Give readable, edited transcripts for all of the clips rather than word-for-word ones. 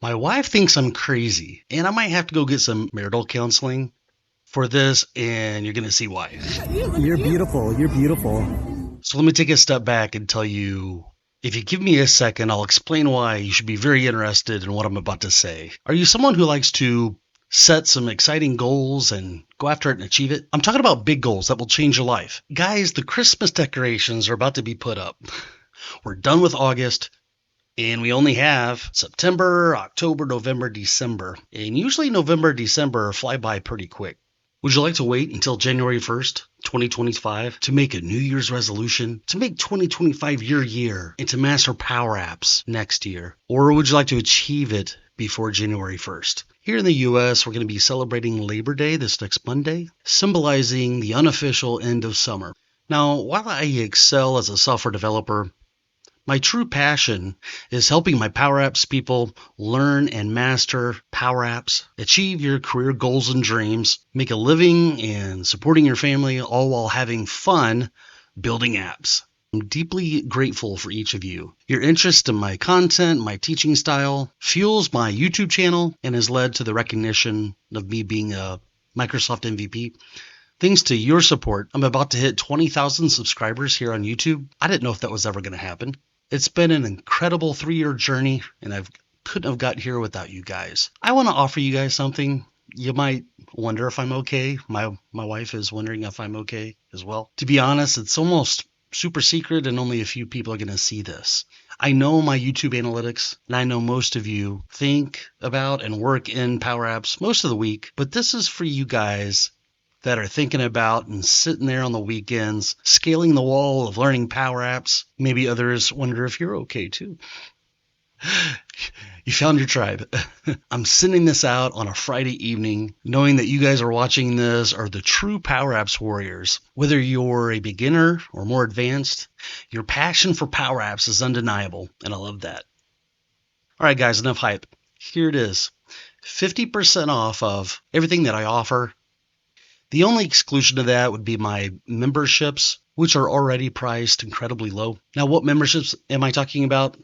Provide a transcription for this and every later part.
My wife thinks I'm crazy, and I might have to go get some marital counseling for this, and you're going to see why. You're beautiful. You're beautiful. So let me take a step back and tell you, if you give me a second, I'll explain why you should be very interested in what I'm about to say. Are you someone who likes to set some exciting goals and go after it and achieve it? I'm talking about big goals that will change your life. Guys, the Christmas decorations are about to be put up. We're done with August. And we only have September, October, November, December. And usually November, December fly by pretty quick. Would you like to wait until January 1st, 2025 to make a New Year's resolution, to make 2025 your year, and to master PowerApps next year? Or would you like to achieve it before January 1st? Here in the US, we're going to be celebrating Labor Day this next Monday, symbolizing the unofficial end of summer. Now, while I excel as a software developer, my true passion is helping my PowerApps people learn and master PowerApps, achieve your career goals and dreams, make a living and supporting your family, all while having fun building apps. I'm deeply grateful for each of you. Your interest in my content, my teaching style, fuels my YouTube channel and has led to the recognition of me being a Microsoft MVP. Thanks to your support, I'm about to hit 20,000 subscribers here on YouTube. I didn't know if that was ever going to happen. It's been an incredible 3-year journey, and I couldn't have got here without you guys. I want to offer you guys something. You might wonder if I'm okay. My wife is wondering if I'm okay as well. To be honest, it's almost super secret, and only a few people are going to see this. I know my YouTube analytics, and I know most of you think about and work in PowerApps most of the week, but this is for you guys that are thinking about and sitting there on the weekends, scaling the wall of learning PowerApps. Maybe others wonder if you're okay too. You found your tribe. I'm sending this out on a Friday evening, knowing that you guys are watching this are the true PowerApps warriors. Whether you're a beginner or more advanced, your passion for PowerApps is undeniable, and I love that. All right, guys, enough hype. Here it is. 50% off of everything that I offer. The only exclusion to that would be my memberships, which are already priced incredibly low. Now, what memberships am I talking about?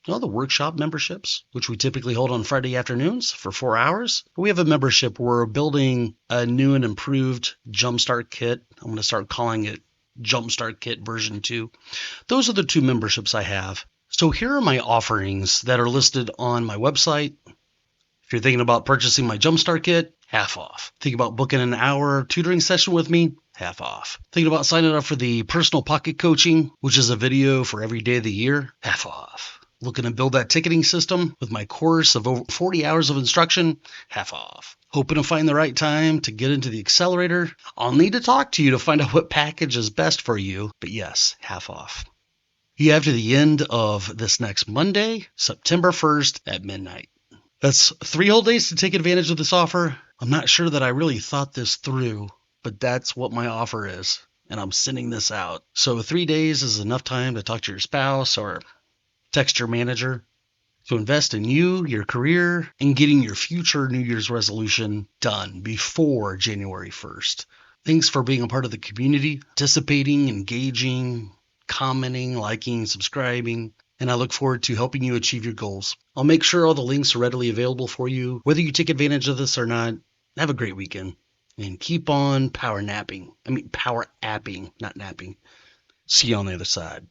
Well, the workshop memberships, which we typically hold on Friday afternoons for 4 hours. We have a membership where we're building a new and improved JumpStart Kit. I'm going to start calling it JumpStart Kit version 2. Those are the 2 memberships I have. So here are my offerings that are listed on my website. If you're thinking about purchasing my JumpStart Kit, half off. Think about booking an hour tutoring session with me, half off. Thinking about signing up for the personal pocket coaching, which is a video for every day of the year, half off. Looking to build that ticketing system with my course of over 40 hours of instruction, half off. Hoping to find the right time to get into the Accelerator? I'll need to talk to you to find out what package is best for you, but yes, half off. You have to the end of this next Monday, September 1st at midnight. That's 3 whole days to take advantage of this offer. I'm not sure that I really thought this through, but that's what my offer is, and I'm sending this out. So 3 days is enough time to talk to your spouse or text your manager to invest in you, your career, and getting your future New Year's resolution done before January 1st. Thanks for being a part of the community, participating, engaging, commenting, liking, subscribing, and I look forward to helping you achieve your goals. I'll make sure all the links are readily available for you, whether you take advantage of this or not. Have a great weekend, and keep on power apping, not napping. See you on the other side.